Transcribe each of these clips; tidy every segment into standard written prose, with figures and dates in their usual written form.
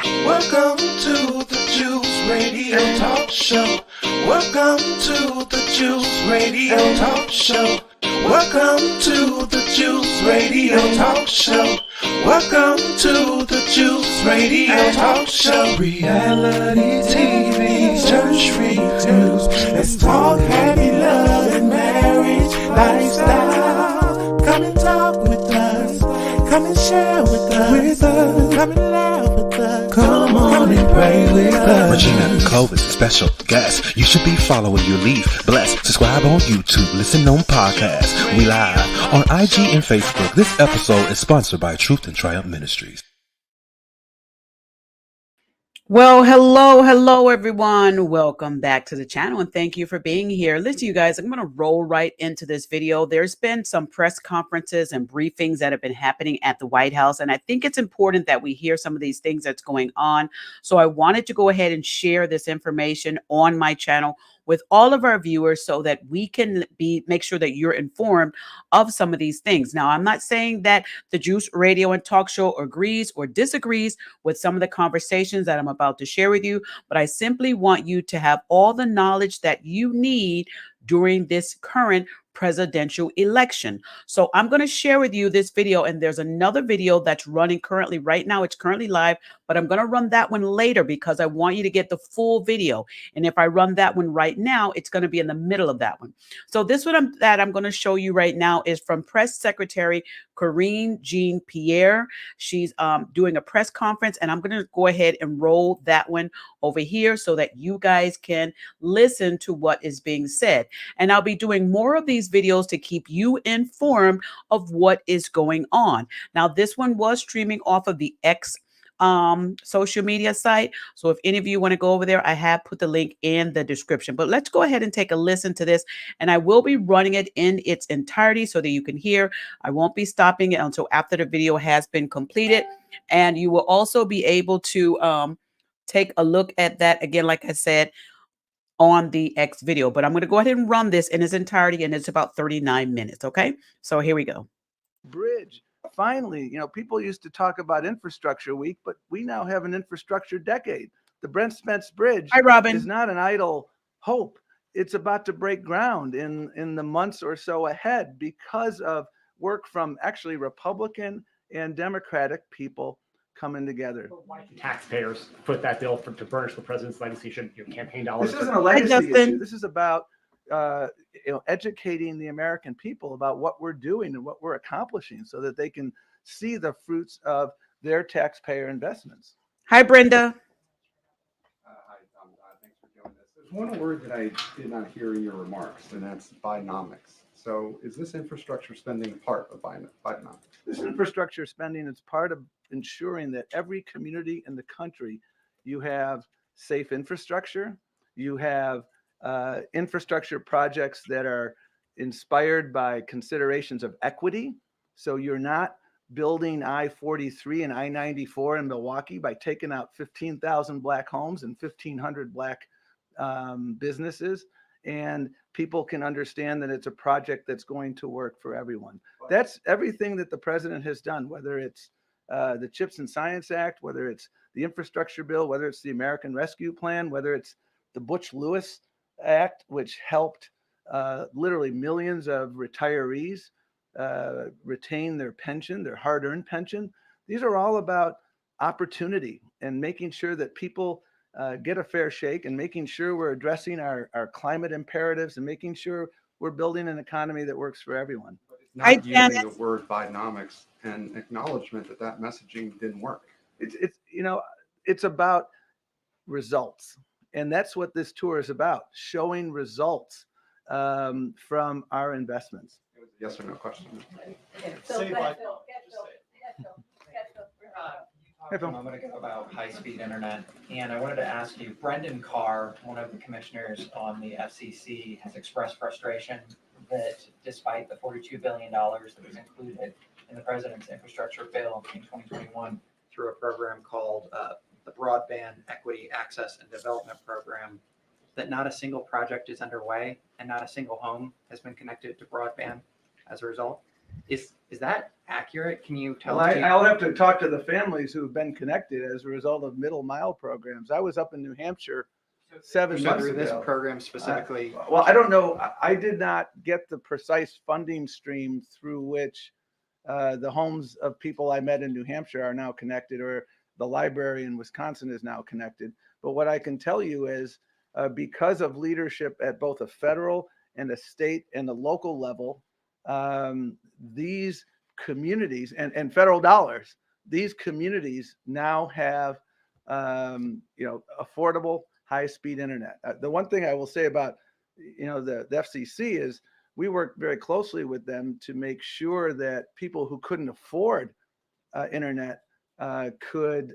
Welcome to the Juice Radio Talk Show. Welcome to the Juice Radio Talk Show. Welcome to the Juice Radio Talk Show. Welcome to the Juice Radio Talk Show. Reality TV, church reviews. Let's talk happy love and marriage lifestyle. Come and talk with us. Come and share with us. Come and laugh with us. Come on and pray with us. Regina Clovis, special guest. You should be following your lead. Bless. Subscribe on YouTube. Listen on podcasts. We live on IG and Facebook. This episode is sponsored by Truth and Triumph Ministries. Well, hello, everyone. Welcome back to the channel, and thank you for being here. Listen, you guys, I'm going to roll right into this video. There's been some press conferences and briefings that have been happening at the White House, and I think it's important that we hear some of these things that's going on. So I wanted to go ahead and share this information on my channel with all of our viewers so that we can make sure that you're informed of some of these things. Now, I'm not saying that the Juice Radio and Talk Show agrees or disagrees with some of the conversations that I'm about to share with you, but I simply want you to have all the knowledge that you need during this current presidential election. So I'm going to share with you this video, and there's another video that's running currently right now. It's currently live, but I'm going to run that one later because I want you to get the full video. And if I run that one right now, it's going to be in the middle of that one. So this one that I'm going to show you right now is from Press Secretary Karine Jean-Pierre. She's doing a press conference, and I'm going to go ahead and roll that one over here so that you guys can listen to what is being said. And I'll be doing more of these videos to keep you informed of what is going on. Now, this one was streaming off of the X social media site. So if any of you want to go over there, I have put the link in the description. But let's go ahead and take a listen to this. And I will be running it in its entirety so that you can hear. I won't be stopping it until after the video has been completed. And you will also be able to take a look at that again, like I said, on the X video. But I'm going to go ahead and run this in its entirety, and it's about 39 minutes. Okay, so here we go. Bridge. Finally, people used to talk about infrastructure week, but we now have an infrastructure decade. The Brent Spence Bridge Hi, Robin. is not an idle hope. It's about to break ground in the months or so ahead because of work from actually Republican and Democratic people coming together. Taxpayers put that bill to burnish the president's legacy. Should your campaign dollars? This isn't a legacy issue. This is about educating the American people about what we're doing and what we're accomplishing so that they can see the fruits of their taxpayer investments. Hi, Brenda. Hi, Tom. Thanks for doing this. There's one word that I did not hear in your remarks, and that's Bidenomics. So is this infrastructure spending part of Bidenomics? This infrastructure spending is part of ensuring that every community in the country, you have safe infrastructure, you have infrastructure projects that are inspired by considerations of equity. So you're not building I-43 and I-94 in Milwaukee by taking out 15,000 black homes and 1,500 black businesses. And people can understand that it's a project that's going to work for everyone. That's everything that the president has done, whether it's the CHIPS and Science Act, whether it's the infrastructure bill, whether it's the American Rescue Plan, whether it's the Butch-Lewis Act, which helped literally millions of retirees retain their pension, their hard-earned pension. These are all about opportunity and making sure that people get a fair shake, and making sure we're addressing our climate imperatives, and making sure we're building an economy that works for everyone. Not using the word Bidenomics and acknowledgement that messaging didn't work. It's about results. And that's what this tour is about, showing results from our investments. Yes or no question? A moment ago about high-speed internet, and I wanted to ask you, Brendan Carr, one of the commissioners on the FCC, has expressed frustration that despite the $42 billion that was included in the president's infrastructure bill in 2021 through a program called the Broadband Equity Access and Development Program, that not a single project is underway and not a single home has been connected to broadband as a result? Is that accurate? Can you tell Well, us? I'll have to talk to the families who have been connected as a result of middle mile programs. I was up in New Hampshire 7 months through this ago. program specifically? Well, I don't know. I did not get the precise funding stream through which the homes of people I met in New Hampshire are now connected, or the library in Wisconsin is now connected. But what I can tell you is because of leadership at both a federal and a state and a local level, these communities and federal dollars, these communities now have affordable high-speed internet. The one thing I will say about the FCC is we work very closely with them to make sure that people who couldn't afford internet could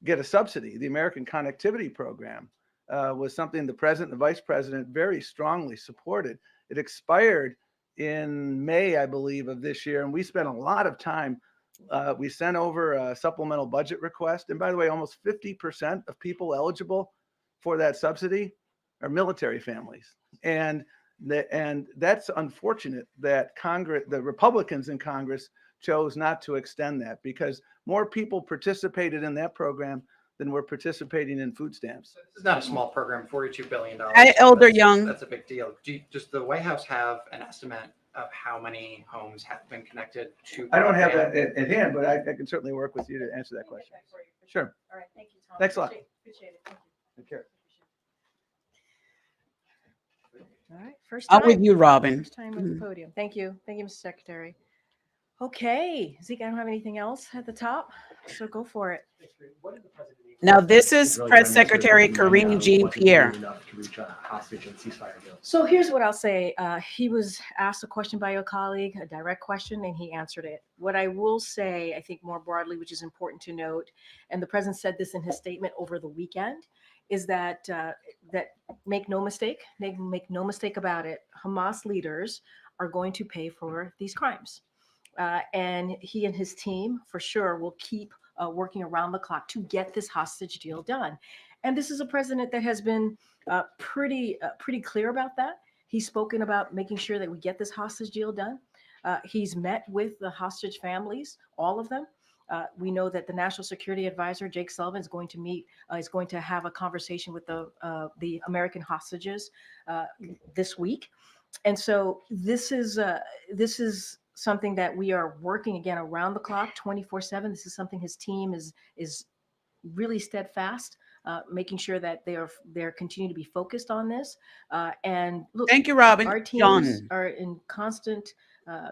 get a subsidy. The American Connectivity Program was something the president and the vice president very strongly supported. It expired in May, I believe, of this year, and we spent a lot of time. We sent over a supplemental budget request, and by the way, almost 50% of people eligible for that subsidy are military families, and that's unfortunate that the Republicans in Congress chose not to extend that, because more people participated in that program than were participating in food stamps. So this is not a small program, $42 billion. Hi, Elder Young. That's a big deal. Does the White House have an estimate of how many homes have been connected to broadband? I don't have that at hand, but I can certainly work with you to answer that question. Sure. All right, thank you, Tom. Thanks a lot. Appreciate it. Thank you. Take care. All right, first I'm time. with you, Robin. First time with the podium. Thank you. Thank you, Mr. Secretary. Okay, Zeke, I don't have anything else at the top, so go for it. What did the president need? Now, this is Really Press trying to Secretary sort of Karine wasn't Jean-Pierre. doing enough to reach a hostage and ceasefire deal. So here's what I'll say. He was asked a question by your colleague, a direct question, and he answered it. What I will say, I think more broadly, which is important to note, and the president said this in his statement over the weekend, is that make no mistake about it, Hamas leaders are going to pay for these crimes. And he and his team, for sure, will keep working around the clock to get this hostage deal done. And this is a president that has been pretty clear about that. He's spoken about making sure that we get this hostage deal done. He's met with the hostage families, all of them. We know that the National Security Advisor, Jake Sullivan, is going to have a conversation with the American hostages this week. And so this is something that we are working again around the clock, 24/7. This is something his team is really steadfast, making sure that they're continuing to be focused on this. And look, Thank you, Robin. our teams John. are in constant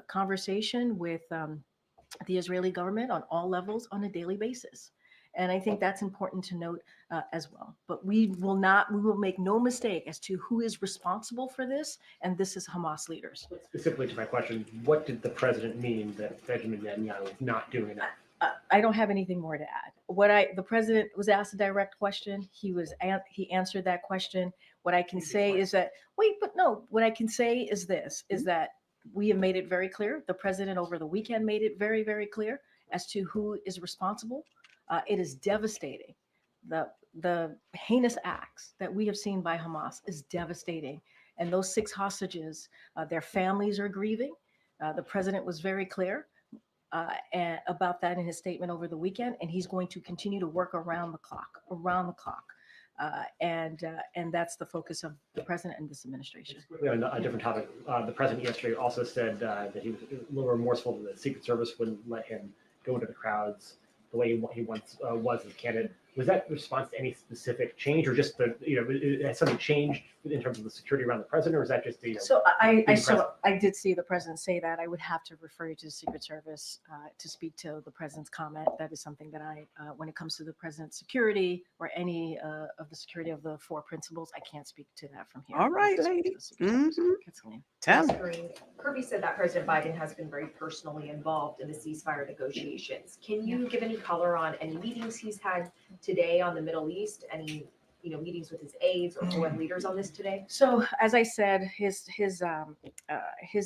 conversation with the Israeli government on all levels on a daily basis. And I think that's important to note as well. But we will make no mistake as to who is responsible for this. And this is Hamas leaders. Specifically to my question, what did the president mean that Benjamin Netanyahu is not doing enough? I don't have anything more to add. The president was asked a direct question. He answered that question. What I can say is that, what I can say is this, is that we have made it very clear. The president over the weekend made it very, very clear as to who is responsible. It is devastating. The heinous acts that we have seen by Hamas is devastating. And those 6 hostages, their families are grieving. The president was very clear about that in his statement over the weekend, and he's going to continue to work around the clock. And that's the focus of the president and this administration. On a different topic, the president yesterday also said that he was a little remorseful that the Secret Service wouldn't let him go into the crowds the way he once was as a candidate. Was that response to any specific change, or just has something changed in terms of the security around the president, or is that just the? So I did see the president say that. I would have to refer you to the Secret Service to speak to the president's comment. That is something that when it comes to the president's security or any of the security of the 4 principles, I can't speak to that from here. All right, lady. Tell me. Kirby said that President Biden has been very personally involved in the ceasefire negotiations. Can you give any color on any meetings he's had today on the Middle East? Any meetings with his aides or foreign leaders on this today? So as I said, his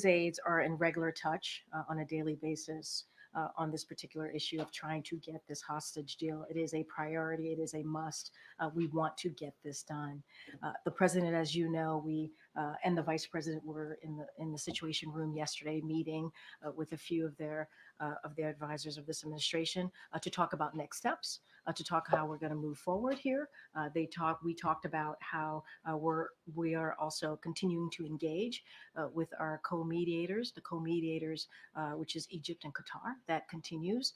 aides are in regular touch on a daily basis on this particular issue of trying to get this hostage deal. It is a priority. It is a must. We want to get this done. The president, as you know, we and the vice president were in the Situation Room yesterday, meeting with a few of their advisors of this administration to talk about next steps, to talk how we're going to move forward here. We talked about how we are also continuing to engage with our co-mediators, which is Egypt and Qatar. That continues,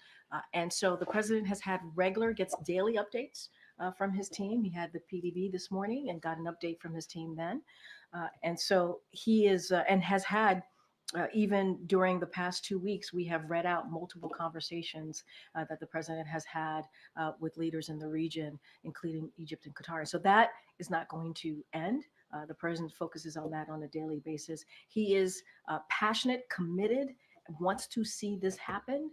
and so the president gets daily updates from his team. He had the PDB this morning and got an update from his team then. And so he is and has had, even during the past 2 weeks, we have read out multiple conversations that the president has had with leaders in the region, including Egypt and Qatar. So that is not going to end. The president focuses on that on a daily basis. He is passionate, committed, wants to see this happen,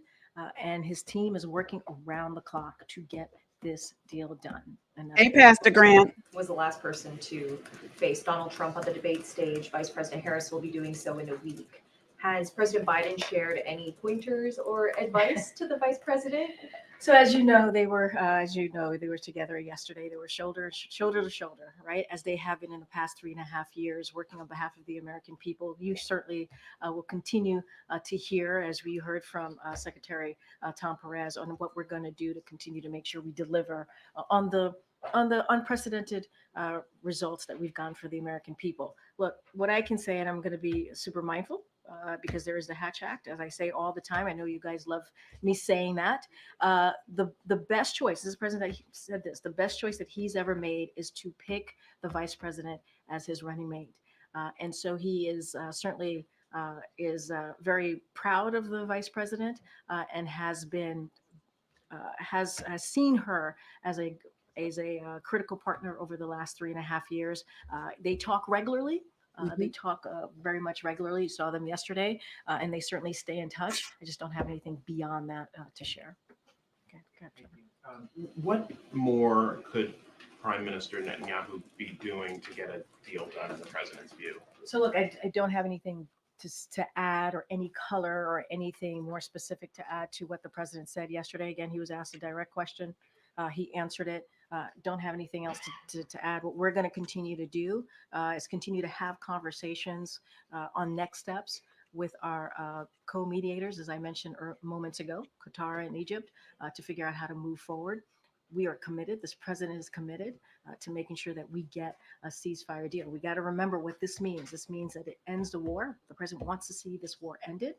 and his team is working around the clock to get this deal done. And Hey, Pastor Grant. Was the last person to face Donald Trump on the debate stage. Vice President Harris will be doing so in a week. Has President Biden shared any pointers or advice to the vice president? So as you know, they were together yesterday. They were shoulder to shoulder, right? As they have been in the past 3.5 years, working on behalf of the American people. You certainly will continue to hear, as we heard from Secretary Tom Perez, on what we're going to do to continue to make sure we deliver on the unprecedented results that we've gotten for the American people. Look, what I can say, and I'm going to be super mindful, because there is the Hatch Act, as I say all the time. I know you guys love me saying that. The best choice, this is the president that said this, the best choice that he's ever made is to pick the vice president as his running mate. And so he is certainly very proud of the vice president, and has seen her as a critical partner over the last 3.5 years. They talk regularly. They talk very much regularly. You saw them yesterday, and they certainly stay in touch. I just don't have anything beyond that to share. Okay. What more could Prime Minister Netanyahu be doing to get a deal done in the president's view? So look, I don't have anything to add, or any color or anything more specific to add to what the president said yesterday. Again, he was asked a direct question. He answered it. Don't have anything else to add. What we're going to continue to do is continue to have conversations on next steps with our co-mediators, as I mentioned moments ago, Qatar and Egypt, to figure out how to move forward. We are committed. This president is committed to making sure that we get a ceasefire deal. We got to remember what this means. This means that it ends the war. The president wants to see this war ended.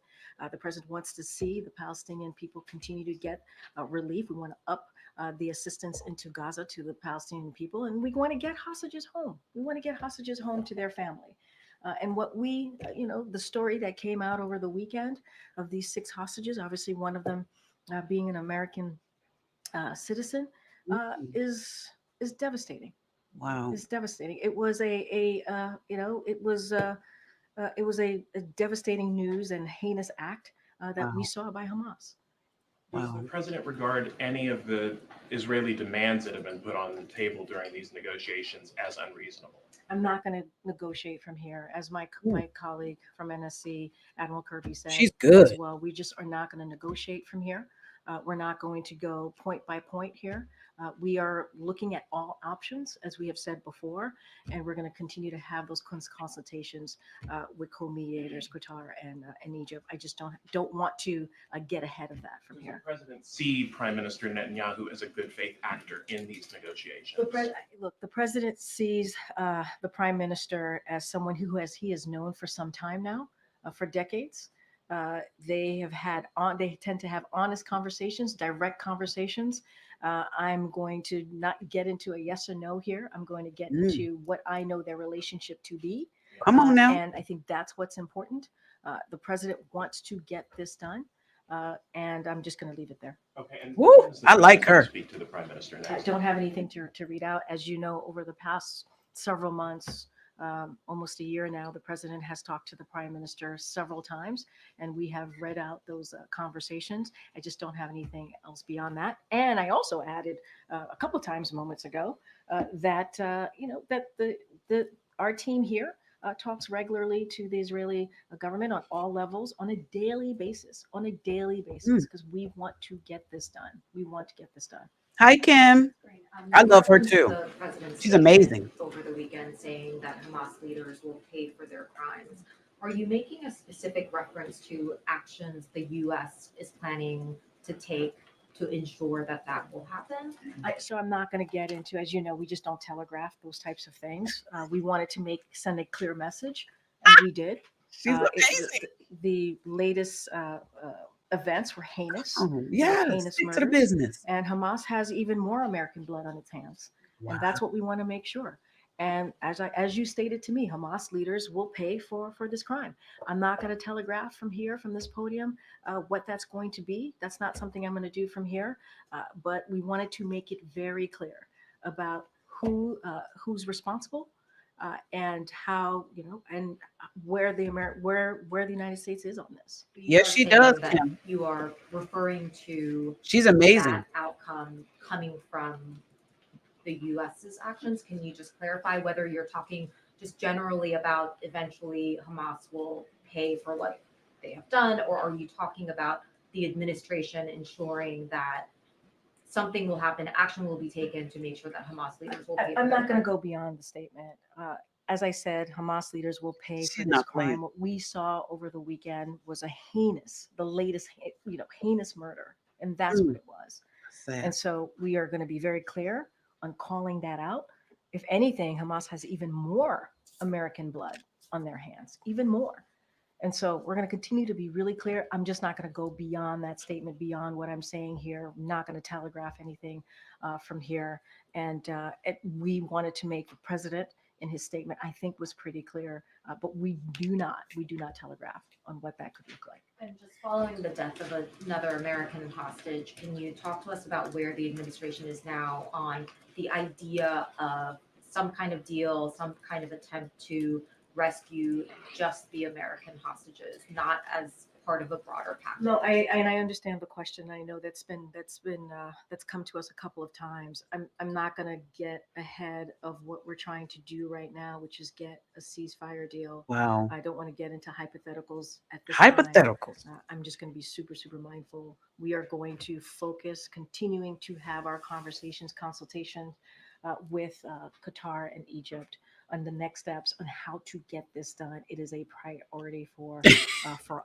The president wants to see the Palestinian people continue to get relief. We want to up the assistance into Gaza to the Palestinian people, and we want to get hostages home. We want to get hostages home to their family. And what the story that came out over the weekend of these 6 hostages, obviously one of them being an American citizen, is devastating. Wow. It's devastating. It was a devastating news and heinous act that we saw by Hamas. Does the president regard any of the Israeli demands that have been put on the table during these negotiations as unreasonable? I'm not going to negotiate from here. As my colleague from NSC, Admiral Kirby, said, She's good. as well, we just are not going to negotiate from here. We're not going to go point by point here. We are looking at all options, as we have said before, and we're going to continue to have those consultations with co-mediators, Qatar and Egypt. I just don't want to get ahead of that from here. Does the president see Prime Minister Netanyahu as a good faith actor in these negotiations? The president sees the prime minister as someone he has known for some time now, for decades. They tend to have honest conversations, direct conversations. I'm going to not get into a yes or no here. I'm going to get into what I know their relationship to be. Come on now. And I think that's what's important. The president wants to get this done. And I'm just going to leave it there. Okay. And Woo, I like her. Speak to the Prime Minister I next. don't have anything to read out. As you know, over the past several months, almost a year now, the president has talked to the prime minister several times, and we have read out those conversations. I just don't have anything else beyond that. And I also added a couple times moments ago that our team here talks regularly to the Israeli government on all levels on a daily basis, because we want to get this done. We want to get this done. Hi, Kim. I love her too. The president's She's statement amazing. over the weekend saying that Hamas leaders will pay for their crimes. Are you making a specific reference to actions the U.S. is planning to take to ensure that that will happen? So I'm not going to get into, as you know, we just don't telegraph those types of things. We wanted to send a clear message, and we did. She's It- amazing. the latest events were heinous. Oh, yes. Heinous Stick to the murders. business. And Hamas has even more American blood on its hands. Wow. And that's what we want to make sure. And as you stated to me, Hamas leaders will pay for this crime. I'm not going to telegraph from here, from this podium, what that's going to be. That's not something I'm going to do from here. But we wanted to make it very clear about who's responsible, and how, and where the United States is on this. You Yes, are she saying does, that Kim. You are referring to She's amazing. that outcome coming from the U.S.'s actions. Can you just clarify whether you're talking just generally about eventually Hamas will pay for what they have done, or are you talking about the administration ensuring that something will happen, action will be taken to make sure that Hamas leaders will pay for I'm their not going to crime? go beyond the statement. As I said, Hamas leaders will pay She's for this not playing. crime. What we saw over the weekend was the latest, heinous murder, and that's what it was. Sad. And so we are going to be very clear on calling that out. If anything, Hamas has even more American blood on their hands, even more. And so we're going to continue to be really clear. I'm just not going to go beyond that statement, beyond what I'm saying here. I'm not going to telegraph anything from here. And we wanted to make the president in his statement, I think, was pretty clear. But we do not telegraph on what that could look like. And just following the death of another American hostage, can you talk to us about where the administration is now on the idea of some kind of deal, some kind of attempt to rescue just the American hostages, not as part of a broader package? No, I understand the question. I know that's come to us a couple of times. I'm not going to get ahead of what we're trying to do right now, which is get a ceasefire deal. Wow. I don't want to get into hypotheticals at this time. Hypotheticals. I'm just going to be super, super mindful. We are going to focus, continuing to have our consultations with Qatar and Egypt on the next steps on how to get this done. It is a priority for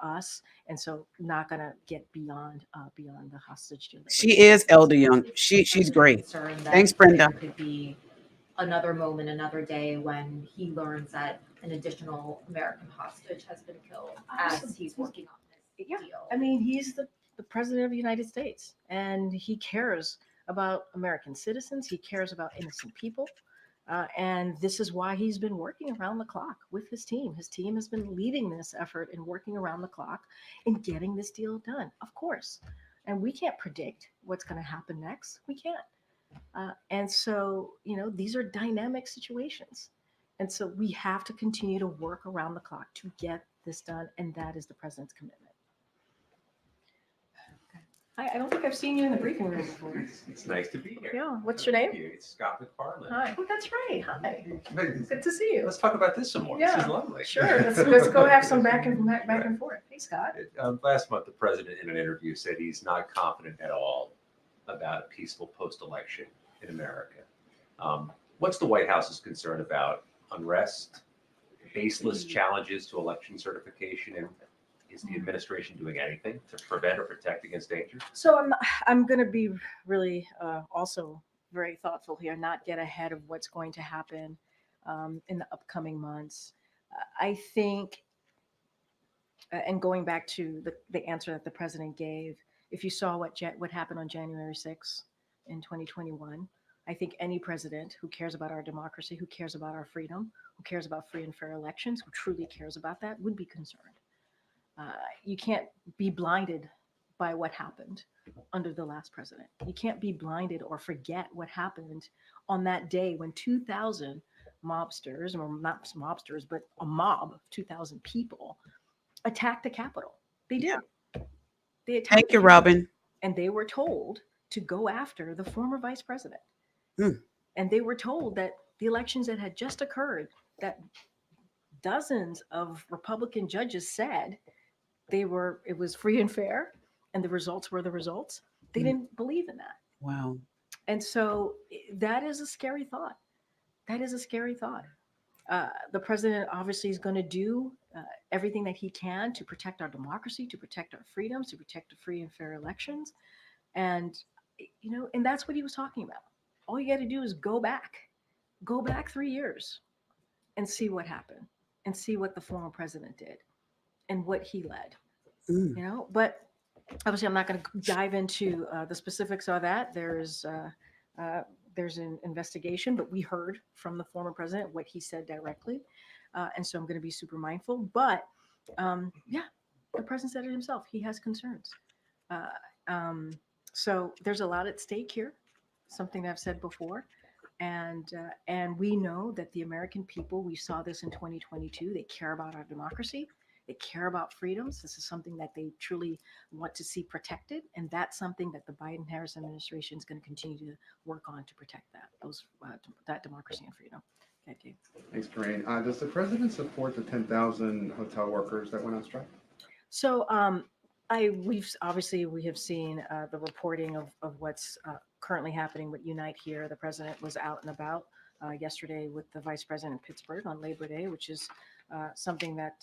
us, and so not going to get beyond the hostage deal. She is Elder Young. She's great. Concerned that Thanks, Brenda. There could be another moment, another day when he learns that an additional American hostage has been killed as he's working on this Yeah. deal. I mean, he's the president of the United States, and he cares about American citizens. He cares about innocent people. And this is why he's been working around the clock with his team. His team has been leading this effort and working around the clock in getting this deal done, of course. And we can't predict what's going to happen next. We can't. And so, these are dynamic situations. And so we have to continue to work around the clock to get this done. And that is the president's commitment. I don't think I've seen you in the briefing room before. It's nice to be here. Yeah. What's your name? It's Scott McFarland. Hi. Oh, that's right. Hi. Good to see you. Let's talk about this some more. Yeah, This is lovely. Sure. Let's go have some back and forth. Hey, Scott. Last month, the president in an interview said he's not confident at all about a peaceful post-election in America. What's the White House's concern about unrest, baseless challenges to election certification, and is the administration doing anything to prevent or protect against danger? So I'm going to be really also very thoughtful here, not get ahead of what's going to happen in the upcoming months. I think, and going back to the answer that the president gave, if you saw what happened on January 6th in 2021, I think any president who cares about our democracy, who cares about our freedom, who cares about free and fair elections, who truly cares about that, would be concerned. You can't be blinded by what happened under the last president. You can't be blinded or forget what happened on that day when 2,000 mobsters, or not mobsters, but a mob of 2,000 people attacked the Capitol. They did. They attacked. Thank you, Robin. And they were told to go after the former vice president. Mm. And they were told that the elections that had just occurred, that dozens of Republican judges said it was free and fair, and the results were the results. They didn't believe in that. Wow. And so that is a scary thought. That is a scary thought. The president obviously is going to do everything that he can to protect our democracy, to protect our freedoms, to protect the free and fair elections. And, and that's what he was talking about. All you got to do is go back 3 years and see what happened and see what the former president did and what he led, but obviously I'm not going to dive into the specifics of that. There's an investigation, but we heard from the former president what he said directly. And so I'm going to be super mindful, but the president said it himself. He has concerns. So there's a lot at stake here, something that I've said before. And we know that the American people, we saw this in 2022, they care about our democracy. They care about freedoms. This is something that they truly want to see protected. And that's something that the Biden-Harris administration is going to continue to work on to protect that democracy and freedom. Thank you. Thanks, Karine. Does the president support the 10,000 hotel workers that went on strike? So we have seen the reporting of what's currently happening with Unite Here. The president was out and about yesterday with the vice president in Pittsburgh on Labor Day, which is something that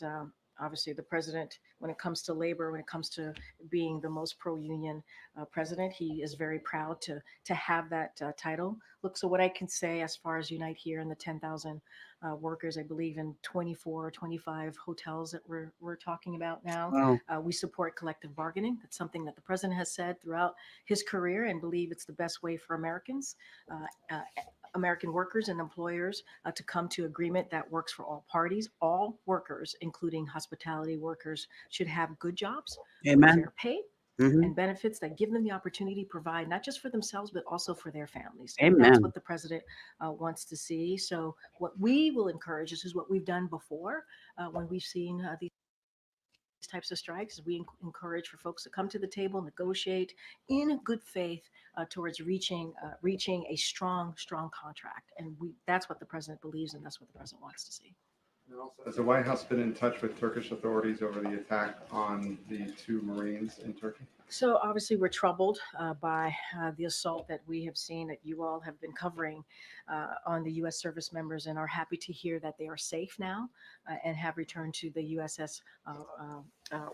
obviously the president, when it comes to labor, when it comes to being the most pro-union president, he is very proud to have that title. Look, so what I can say as far as Unite Here and the 10,000 workers, I believe in 24 or 25 hotels that we're talking about now. Wow. We support collective bargaining. That's something that the president has said throughout his career and believe it's the best way for Americans, American workers and employers to come to agreement that works for all parties. All workers, including hospitality workers, should have good jobs, Amen. fair pay, and benefits that give them the opportunity to provide not just for themselves, but also for their families. And that's Amen. what the president wants to see. So what we will encourage, this is what we've done before when we've seen these types of strikes. We encourage for folks to come to the table, negotiate in good faith towards reaching a strong contract. And that's what the president believes, and that's what the president wants to see. Has the White House been in touch with Turkish authorities over the attack on the 2 Marines in Turkey? So obviously we're troubled by the assault that we have seen, that you all have been covering on the U.S. service members, and are happy to hear that they are safe now and have returned to the USS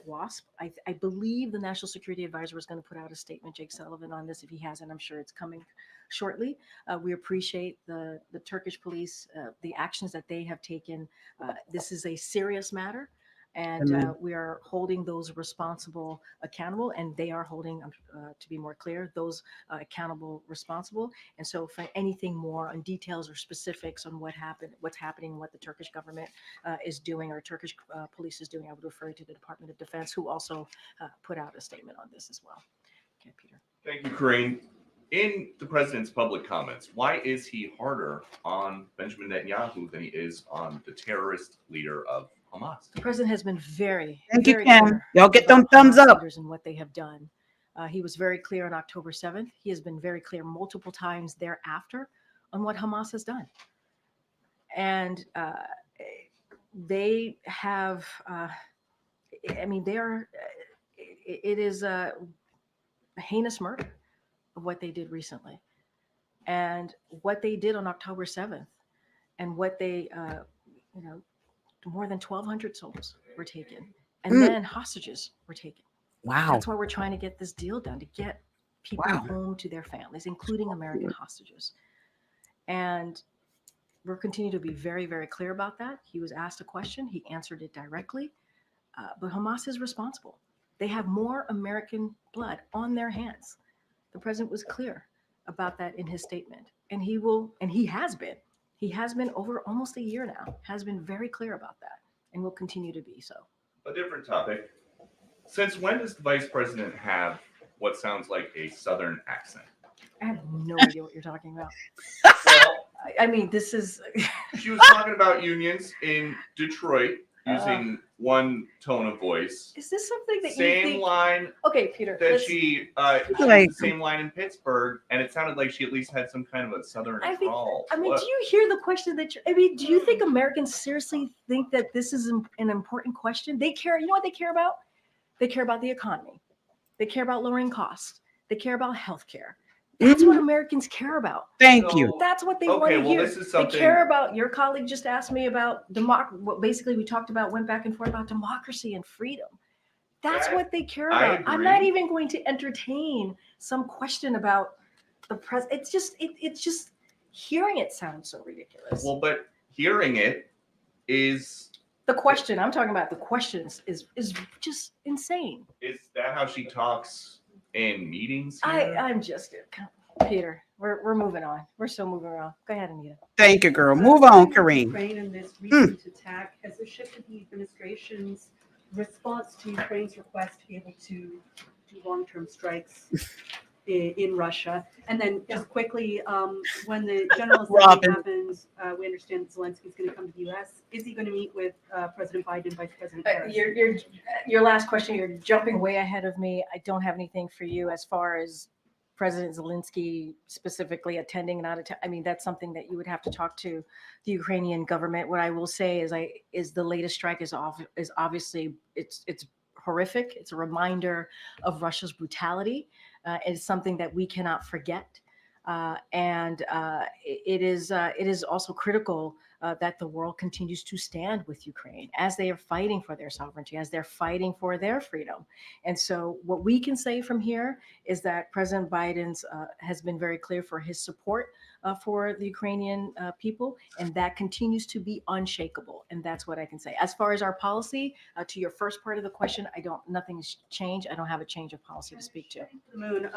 WASP. I believe the National Security Advisor was going to put out a statement, Jake Sullivan, on this. If he hasn't, I'm sure it's coming shortly. We appreciate the Turkish police, the actions that they have taken. This is a serious matter. And we are holding those responsible accountable, and they are holding, to be more clear, those accountable responsible. And so for anything more on details or specifics on what's happening, what the Turkish government is doing, or Turkish police is doing, I would refer you to the Department of Defense, who also put out a statement on this as well. Okay, Peter. Thank you, Karine. In the president's public comments, why is he harder on Benjamin Netanyahu than he is on the terrorist leader of Hamas? The president has been very Thank you, very Ken. clear Y'all get them about thumbs Hamas up. leaders and what they have done. He was very clear on October 7th. He has been very clear multiple times thereafter on what Hamas has done. And they have, it is a heinous murder of what they did recently. And what they did on October 7th, and what they, more than 1,200 souls were taken, and then hostages were taken. Wow. That's why we're trying to get this deal done, to get people home to their families, including American hostages. And we'll continue to be very, very clear about that. He was asked a question. He answered it directly. But Hamas is responsible. They have more American blood on their hands. The president was clear about that in his statement. And he has been over almost a year now, has been very clear about that, and will continue to be so. A different topic. Since when does the vice president have what sounds like a Southern accent? I have no idea what you're talking about. Well, I mean, this is... she was talking about unions in Detroit using one tone of voice. Is this something that you Same think? line Okay, Peter. that let's- she Like- used the same line in Pittsburgh, and it sounded like she at least had some kind of a southern I think. drawl. I mean, What? do you hear the question that you're? I mean, do you think Americans seriously think that this is an important question? They care. You know what they care about? They care about the economy. They care about lowering costs. They care about healthcare. That's what Americans care about. Thank you. That's what they Okay, want to well, hear. this is They something- care about. Your colleague just asked me about what basically we talked about, went back and forth about democracy and freedom. That's That- what they care I about. I'm not agree. even going to entertain some question about the press. It's just hearing it sounds so ridiculous. Well, but hearing it is The question I'm talking about, the questions is just insane. that how she talks in meetings here? I'm just Peter. We're moving on. We're still moving around. Go ahead, Anita. Thank you, girl. Move on, Karine. Ukraine and this recent attack has there shifted the administration's response to Ukraine's request to be able to do long-term strikes in Russia? And then just quickly, when the General Assembly Robin. happens, we understand that Zelensky's going to come to the U.S. Is he going to meet with President Biden and Vice President Perez? Your last question, you're jumping way ahead of me. I don't have anything for you as far as President Zelensky specifically attending, not attending. I mean, that's something that you would have to talk to the Ukrainian government. What I will say is the latest strike is obviously it's horrific. It's a reminder of Russia's brutality. It's something that we cannot forget. It is also critical that the world continues to stand with Ukraine as they are fighting for their sovereignty, as they're fighting for their freedom. And so what we can say from here is that President Biden's has been very clear for his support for the Ukrainian people, and that continues to be unshakable. And that's what I can say. As far as our policy, to your first part of the question, nothing has changed. I don't have a change of policy to speak to. The moon.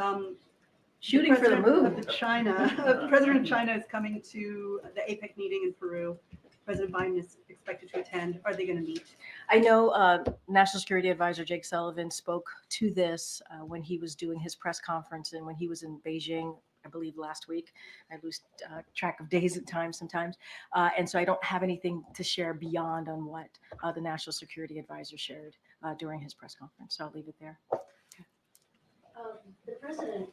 Shooting for the moon. The president of China is coming to the APEC meeting in Peru. President Biden is expected to attend. Are they going to meet? I know National Security Advisor Jake Sullivan spoke to this when he was doing his press conference and when he was in Beijing, I believe last week. I lose track of days and times sometimes. And so I don't have anything to share beyond on what the National Security Advisor shared during his press conference. So I'll leave it there. The president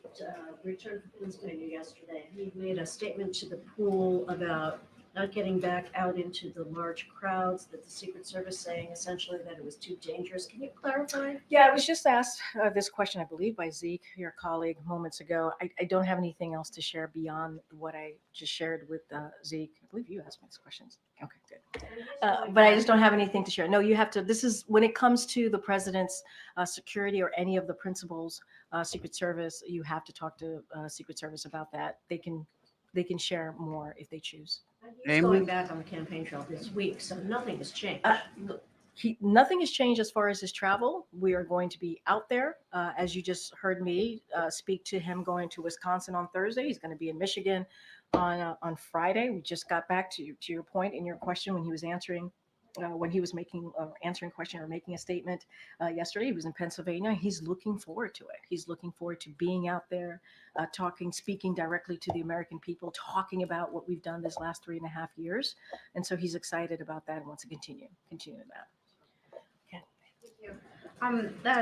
returned from Pennsylvania yesterday. He made a statement to the pool about not getting back out into the large crowds, that the Secret Service saying essentially that it was too dangerous. Can you clarify? Yeah, I was just asked this question, I believe, by Zeke, your colleague, moments ago. I don't have anything else to share beyond what I just shared with Zeke. I believe you asked me these questions. Okay, good. But I just don't have anything to share. No, you have to. This is when it comes to the president's security or any of the principals, Secret Service, you have to talk to Secret Service about that. They can share more if they choose. He's going back on the campaign trail this week, so nothing has changed. Nothing has changed as far as his travel. We are going to be out there. As you just heard me speak to him going to Wisconsin on Thursday. He's going to be in Michigan on Friday. We just got back to your point in your question when he was answering answering question or making a statement yesterday. He was in Pennsylvania. He's looking forward to it. He's looking forward to being out there, speaking directly to the American people, talking about what we've done this last 3.5 years. And so he's excited about that and wants to continue that.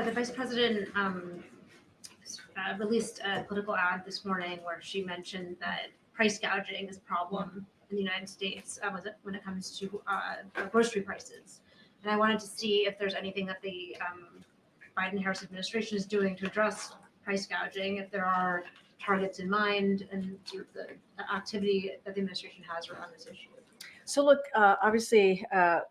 The vice president released a political ad this morning where she mentioned that price gouging is a problem in the United States when it comes to grocery prices. And I wanted to see if there's anything that the Biden-Harris administration is doing to address price gouging, if there are targets in mind, and sort of the activity that the administration has around this issue. So look, obviously,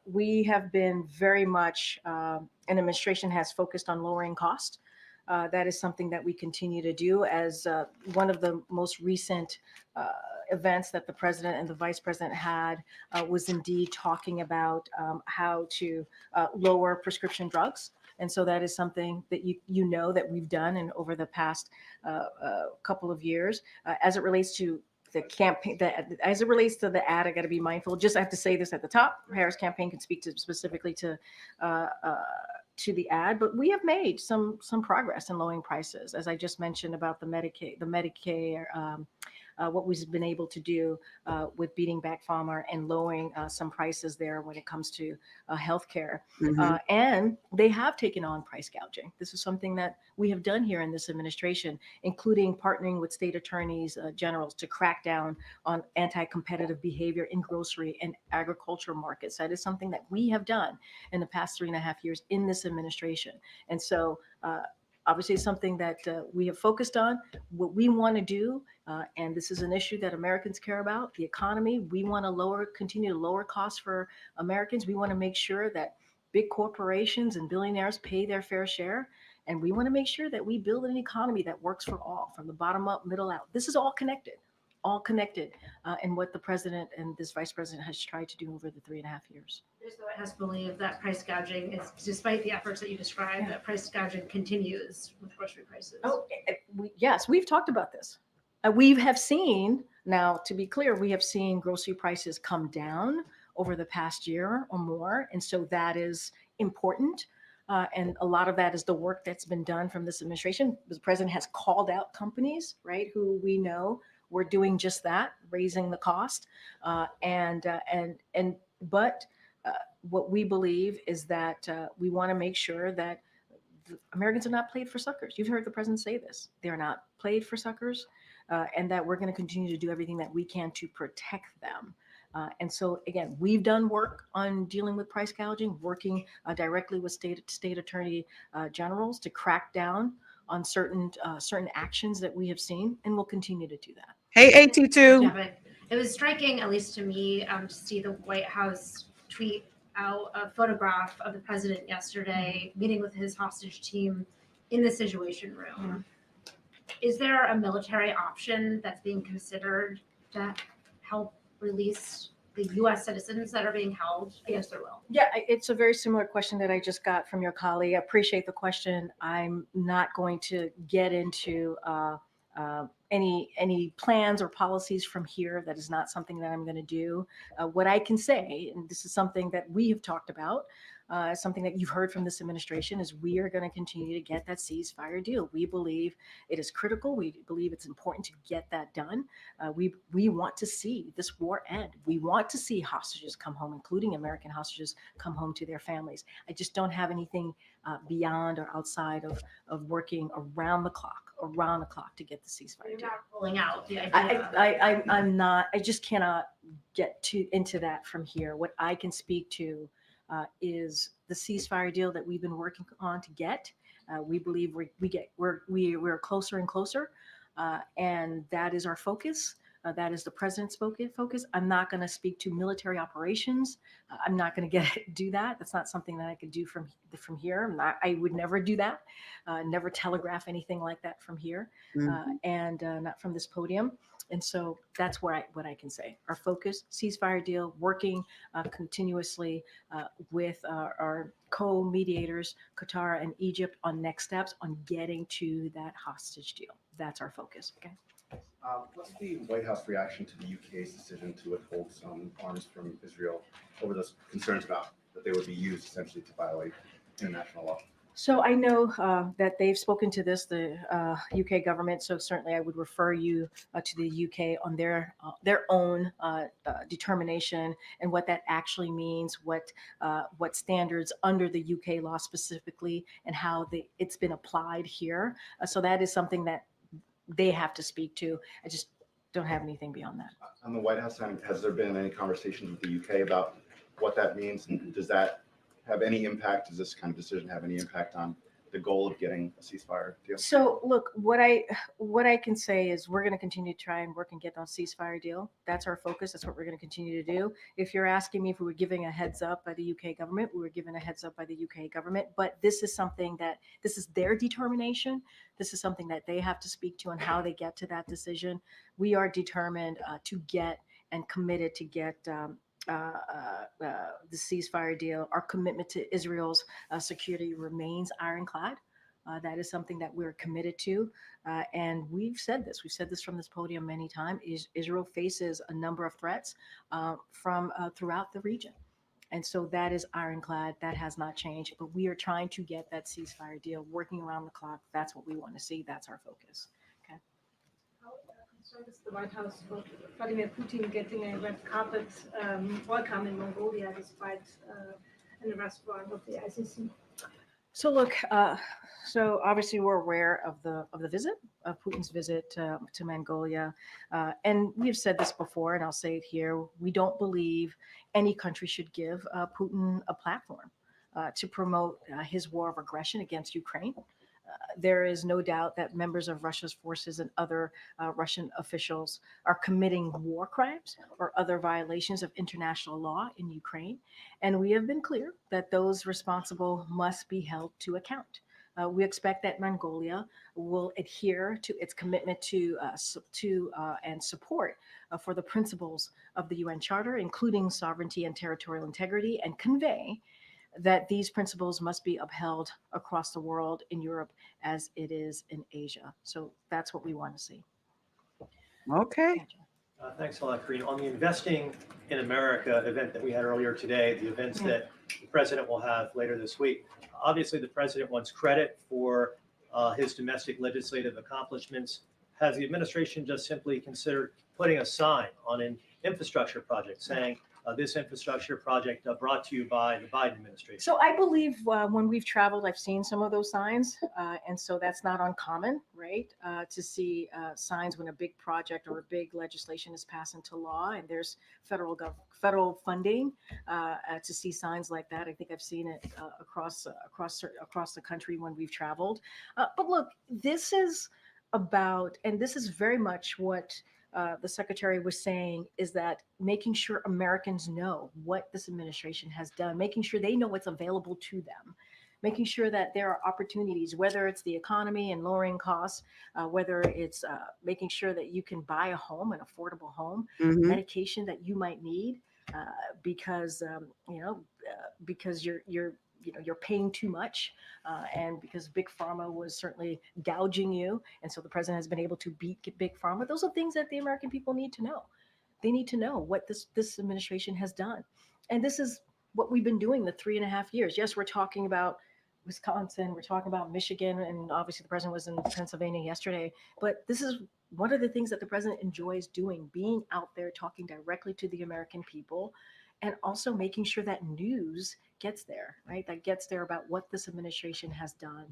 we have been very much, an administration has focused on lowering cost. That is something that we continue to do as one of the most recent events that the president and the vice president had was indeed talking about how to lower prescription drugs. And so that is something that you know that we've done and over the past couple of years. As it relates to the campaign, as it relates to the ad, I got to be mindful. Just I have to say this at the top. Harris campaign can speak to specifically to the ad, but we have made some progress in lowering prices, as I just mentioned about the Medicare what we've been able to do with beating back farmer and lowering some prices there when it comes to healthcare. And they have taken on price gouging. This is something that we have done here in this administration, including partnering with state attorneys generals to crack down on anti-competitive behavior in grocery and agricultural markets. That is something that we have done in the past 3.5 years in this administration. And so obviously it's something that we have focused on. What we want to do, and this is an issue that Americans care about, the economy. We want to continue to lower costs for Americans. We want to make sure that big corporations and billionaires pay their fair share. And we want to make sure that we build an economy that works for all, from the bottom up, middle out. This is all connected. And what the president and this vice president has tried to do over the 3.5 years. There's the White House believe that price gouging is, despite the efforts that you described, that price gouging continues with grocery prices. Yes, we've talked about this. We have seen, now to be clear, we have seen grocery prices come down over the past year or more. And so that is important. And a lot of that is the work that's been done from this administration. The president has called out companies, right, who we know were doing just that, raising the cost. But what we believe is that we want to make sure that Americans are not played for suckers. You've heard the president say this. They're not played for suckers, and that we're going to continue to do everything that we can to protect them. And so, again, we've done work on dealing with price gouging, working directly with state attorney generals to crack down on certain actions that we have seen, and we'll continue to do that. Hey, AT2. It was striking, at least to me, to see the White House tweet out a photograph of the president yesterday meeting with his hostage team in the Situation Room. Is there a military option that's being considered to help release the U.S. citizens that are being held against their will? Yeah, it's a very similar question that I just got from your colleague. I appreciate the question. I'm not going to get into any plans or policies from here. That is not something that I'm going to do. What I can say, and this is something that we have talked about, something that you've heard from this administration, is we are going to continue to get that ceasefire deal. We believe it is critical. We believe it's important to get that done. We want to see this war end. We want to see hostages come home, including American hostages, come home to their families. I just don't have anything beyond or outside of working around the clock to get the ceasefire deal. You're not pulling out the idea. I'm not. I just cannot get into that from here. What I can speak to is the ceasefire deal that we've been working on to get. We believe we're closer and closer, and that is our focus. That is the president's focus. I'm not going to speak to military operations. I'm not going to do that. That's not something that I could do from here. I would never do that. Never telegraph anything like that from here, and not from this podium. And so that's what I can say. Our focus, ceasefire deal, working continuously with our co-mediators, Qatar and Egypt, on next steps on getting to that hostage deal. That's our focus. Okay. What's the White House reaction to the UK's decision to withhold some arms from Israel over those concerns about that they would be used essentially to violate international law? So I know that they've spoken to this, the UK government. So certainly I would refer you to the UK on their own determination and what that actually means, what standards under the UK law specifically, and how it's been applied here. So that is something that they have to speak to. I just don't have anything beyond that. On the White House side, has there been any conversations with the UK about what that means? And does that have any impact? Does this kind of decision have any impact on the goal of getting a ceasefire deal? So look, what I can say is we're going to continue to try and work and get on a ceasefire deal. That's our focus. That's what we're going to continue to do. If you're asking me if we were giving a heads up by the UK government, we were given a heads up by the UK government. But this is something this is their determination. This is something that they have to speak to and how they get to that decision. We are determined to get and committed to get the ceasefire deal. Our commitment to Israel's security remains ironclad. That is something that we're committed to. And we've said this from this podium many times. Israel faces a number of threats from throughout the region. And so that is ironclad. That has not changed. But we are trying to get that ceasefire deal working around the clock. That's what we want to see. That's our focus. Okay. How concerned noticed the White House for Vladimir Putin getting a red carpet welcome in Mongolia despite an arrest warrant of the ICC. So look, so obviously we're aware of the visit, of Putin's visit to Mongolia, and we've said this before, and I'll say it here: we don't believe any country should give Putin a platform to promote his war of aggression against Ukraine. There is no doubt that members of Russia's forces and other Russian officials are committing war crimes or other violations of international law in Ukraine. And we have been clear that those responsible must be held to account. We expect that Mongolia will adhere to its commitment to and support for the principles of the UN Charter, including sovereignty and territorial integrity, and convey that these principles must be upheld across the world, in Europe as it is in Asia. So that's what we want to see. Okay. Thanks a lot, Karine. On the Investing in America event that we had earlier today, the events that the president will have later this week, obviously the president wants credit for his domestic legislative accomplishments. Has the administration just simply considered putting a sign on an infrastructure project saying, this infrastructure project brought to you by the Biden administration? So I believe when we've traveled, I've seen some of those signs. And so that's not uncommon, right? To see signs when a big project or a big legislation is passed into law and there's federal funding, to see signs like that. I think I've seen it across the country when we've traveled. But look, this is about, and this is very much what the secretary was saying, is that making sure Americans know what this administration has done, making sure they know what's available to them, making sure that there are opportunities, whether it's the economy and lowering costs, whether it's making sure that you can buy a home, an affordable home, medication that you might need because because you're paying too much, and because Big Pharma was certainly gouging you. And so the president has been able to beat Big Pharma. Those are things that the American people need to know. They need to know what this administration has done. And this is what we've been doing the 3.5 years. Yes, we're talking about Wisconsin, we're talking about Michigan, and obviously the president was in Pennsylvania yesterday. But this is one of the things that the president enjoys doing, being out there, talking directly to the American people, and also making sure that news gets there, right? That gets there about what this administration has done,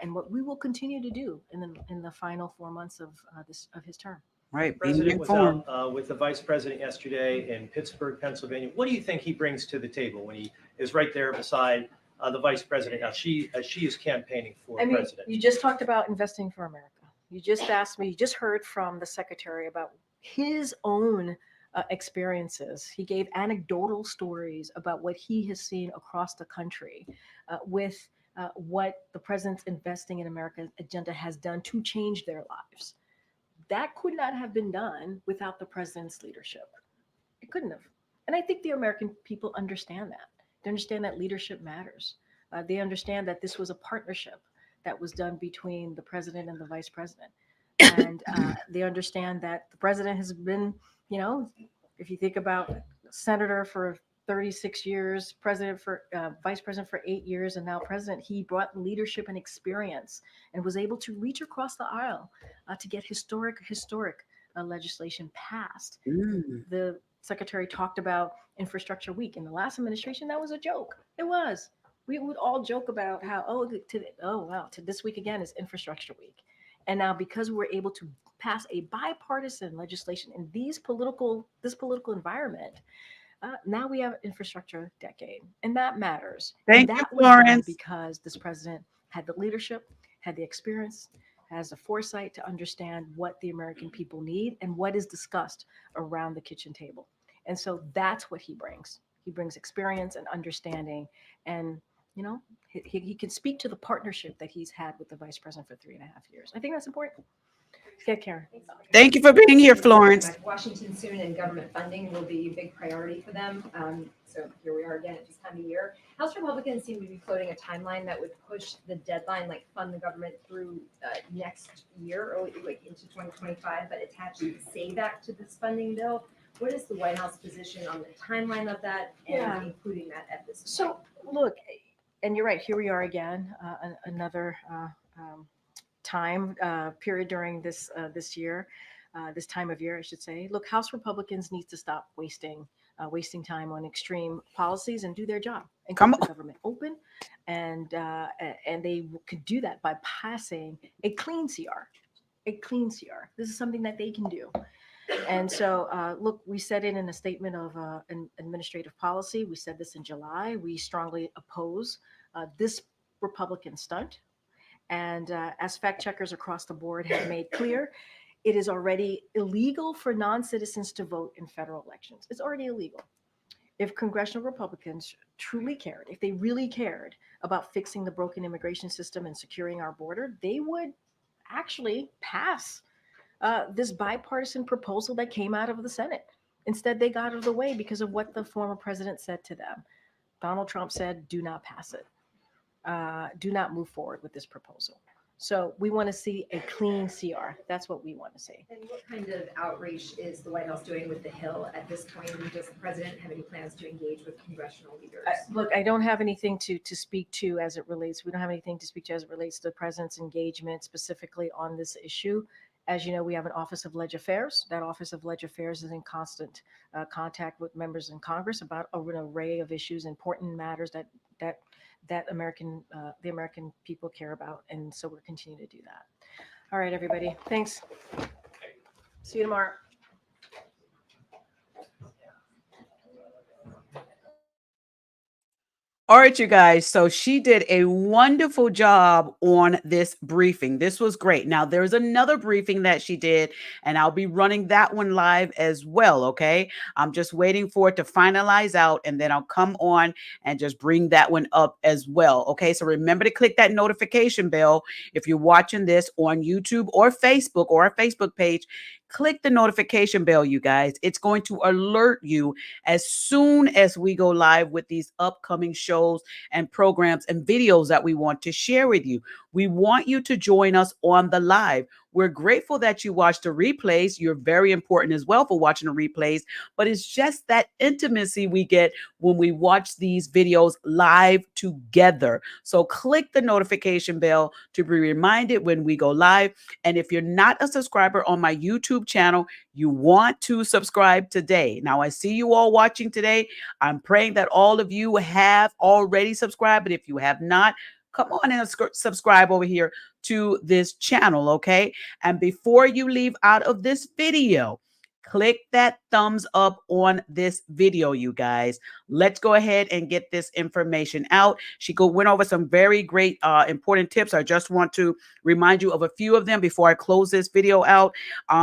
and what we will continue to do in the final 4 months of his term. Right. The president was out with the vice president yesterday in Pittsburgh, Pennsylvania. What do you think he brings to the table when he is right there beside the vice president as she is campaigning for president? You just talked about investing for America. You just asked me. You just heard from the secretary about his own experiences. He gave anecdotal stories about what he has seen across the country with what the president's Investing in America agenda has done to change their lives. That could not have been done without the president's leadership. It couldn't have. And I think the American people understand that. They understand that leadership matters. They understand that this was a partnership that was done between the president and the vice president. And they understand that the president has been, if you think about senator for 36 years, president for vice president for 8 years, and now president, he brought leadership and experience and was able to reach across the aisle to get historic legislation passed. The secretary talked about Infrastructure Week. In the last administration, that was a joke. It was. We would all joke about how, to this week again is Infrastructure Week. And now, because we're able to pass a bipartisan legislation in this political environment, now we have infrastructure decade, and that matters. Thank and that you, was done Florence. because this president had the leadership, had the experience, has the foresight to understand what the American people need and what is discussed around the kitchen table. And so that's what he brings. He brings experience and understanding, and he can speak to the partnership that he's had with the vice president for 3.5 years. I think that's important. Yeah, Karen. Thank you for being here, Florence. Washington soon, and government funding will be a big priority for them. So here we are again at this time of year. House Republicans seem to be floating a timeline that would push the deadline, like fund the government through next year, or like into 2025, but attach the SAVE Act to this funding bill. What is the White House position on the timeline of that and including that at this point? So look, and you're right, here we are again, another time period during this year. this time of year, I should say. Look, House Republicans need to stop wasting time on extreme policies and do their job and keep the government open. And they could do that by passing a clean CR. A clean CR. This is something that they can do. And so, look, we said it in a statement of an administrative policy. We said this in July. We strongly oppose this Republican stunt. And as fact checkers across the board have made clear, it is already illegal for non-citizens to vote in federal elections. It's already illegal. If congressional Republicans truly cared, if they really cared about fixing the broken immigration system and securing our border, they would actually pass this bipartisan proposal that came out of the Senate. Instead, they got out of the way because of what the former president said to them. Donald Trump said, do not pass it. Do not move forward with this proposal. So we want to see a clean CR. That's what we want to see. And what kind of outreach is the White House doing with the Hill at this point? And does the president have any plans to engage with congressional leaders? Look, I don't have anything to speak to as it relates. We don't have anything to speak to as it relates to the president's engagement specifically on this issue. As you know, we have an Office of Leg Affairs. That Office of Leg Affairs is in constant contact with members in Congress about an array of issues, important matters that the American people care about, and so we're continuing to do that. All right, everybody, thanks. See you tomorrow. All right, you guys. So she did a wonderful job on this briefing. This was great. Now, there's another briefing that she did, and I'll be running that one live as well. Okay. I'm just waiting for it to finalize out, and then I'll come on and just bring that one up as well. Okay. So remember to click that notification bell if you're watching this on YouTube or Facebook or our Facebook page. Click the notification bell, you guys. It's going to alert you as soon as we go live with these upcoming shows and programs and videos that we want to share with you. We want you to join us on the live. We're grateful that you watch the replays. You're very important as well for watching the replays, but it's just that intimacy we get when we watch these videos live together. So click the notification bell to be reminded when we go live. And if you're not a subscriber on my YouTube channel, you want to subscribe today. Now, I see you all watching today. I'm praying that all of you have already subscribed, but if you have not, come on and subscribe over here to this channel, okay? And before you leave out of this video, click that thumbs up on this video, you guys. Let's go ahead and get this information out. She went over some very great important tips. I just want to remind you of a few of them before I close this video out.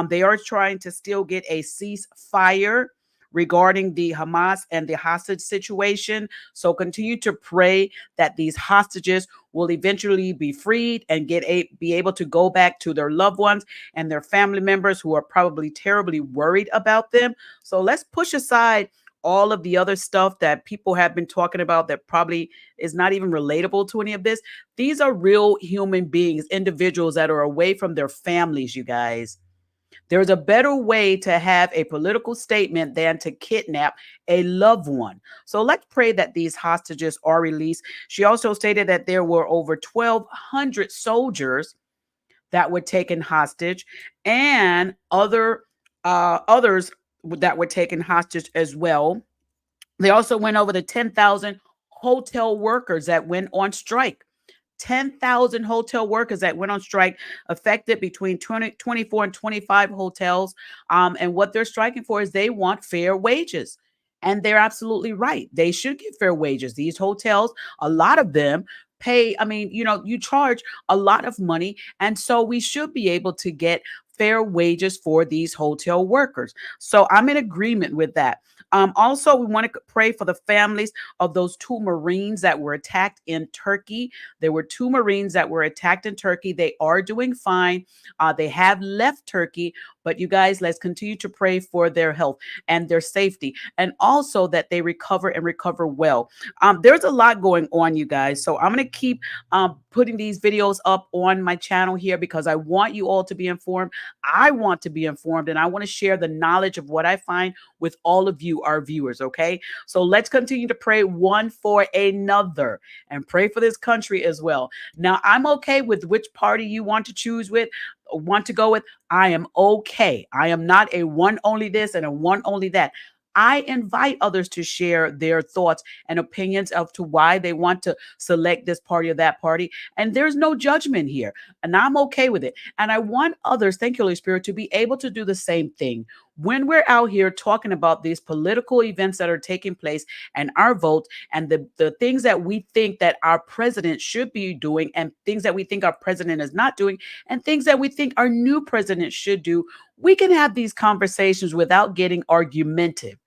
They are trying to still get a ceasefire regarding the Hamas and the hostage situation. So continue to pray that these hostages will eventually be freed and be able to go back to their loved ones and their family members who are probably terribly worried about them. So let's push aside all of the other stuff that people have been talking about that probably is not even relatable to any of this. These are real human beings, individuals that are away from their families, you guys. There's a better way to have a political statement than to kidnap a loved one. So let's pray that these hostages are released. She also stated that there were over 1,200 soldiers that were taken hostage and others that were taken hostage as well. They also went over the 10,000 hotel workers that went on strike. 10,000 hotel workers that went on strike, affected between 24 and 25 hotels. And what they're striking for is they want fair wages. And they're absolutely right. They should get fair wages. These hotels, a lot of them pay, you charge a lot of money. And so we should be able to get fair wages for these hotel workers. So I'm in agreement with that. Also, we want to pray for the families of those 2 Marines that were attacked in Turkey. There were 2 Marines that were attacked in Turkey. They are doing fine. They have left Turkey, but you guys, let's continue to pray for their health and their safety, and also that they recover and recover well. There's a lot going on, you guys. So I'm going to keep putting these videos up on my channel here because I want you all to be informed. I want to be informed, and I want to share the knowledge of what I find with all of you, our viewers. Okay. So let's continue to pray one for another and pray for this country as well. Now, I'm okay with which party you want to choose with. want to go with, I am okay. I am not a one only this and a one only that. I invite others to share their thoughts and opinions of to why they want to select this party or that party. And there's no judgment here. And I'm okay with it. And I want others, thank you, Holy Spirit, to be able to do the same thing. When we're out here talking about these political events that are taking place and our votes and the things that we think that our president should be doing and things that we think our president is not doing and things that we think our new president should do, we can have these conversations without getting argumentative.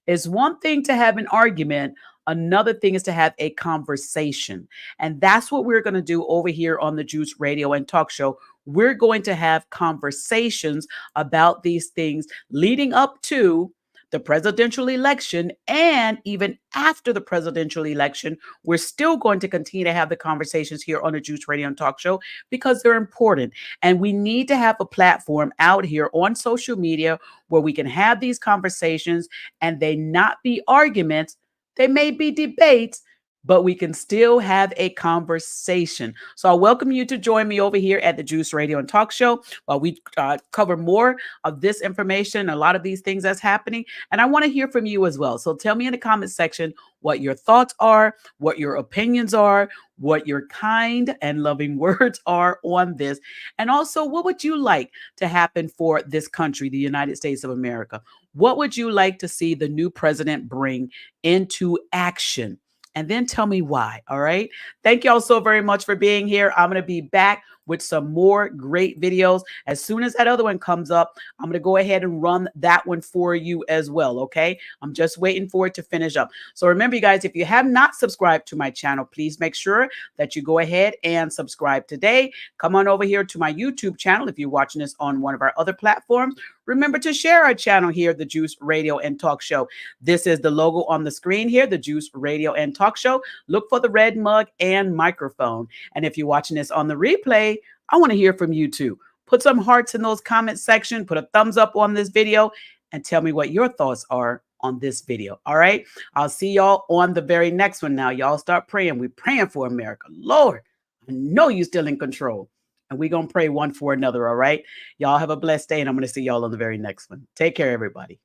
It's one thing to have an argument. Another thing is to have a conversation. And that's what we're going to do over here on the Juice Radio and Talk Show. We're going to have conversations about these things leading up to the presidential election, and even after the presidential election, we're still going to continue to have the conversations here on the Juice Radio and Talk Show because they're important. And we need to have a platform out here on social media where we can have these conversations and they not be arguments. They may be debates, but we can still have a conversation. So I welcome you to join me over here at the Juice Radio and Talk Show while we cover more of this information, a lot of these things that's happening. And I want to hear from you as well. So tell me in the comment section what your thoughts are, what your opinions are, what your kind and loving words are on this. And also, what would you like to happen for this country, the United States of America? What would you like to see the new president bring into action? And then tell me why. All right. Thank y'all so very much for being here. I'm going to be back with some more great videos. As soon as that other one comes up, I'm going to go ahead and run that one for you as well. Okay. I'm just waiting for it to finish up. So remember, you guys, if you have not subscribed to my channel, please make sure that you go ahead and subscribe today. Come on over here to my YouTube channel. If you're watching this on one of our other platforms, remember to share our channel here, the Juice Radio and Talk Show. This is the logo on the screen here, the Juice Radio and Talk Show. Look for the red mug and microphone. And if you're watching this on the replay, I want to hear from you too. Put some hearts in those comment section, put a thumbs up on this video, and tell me what your thoughts are on this video. All right. I'll see y'all on the very next one. Now, y'all start praying. We're praying for America. Lord, I know you're still in control. And we're going to pray one for another. All right. Y'all have a blessed day. And I'm going to see y'all on the very next one. Take care, everybody.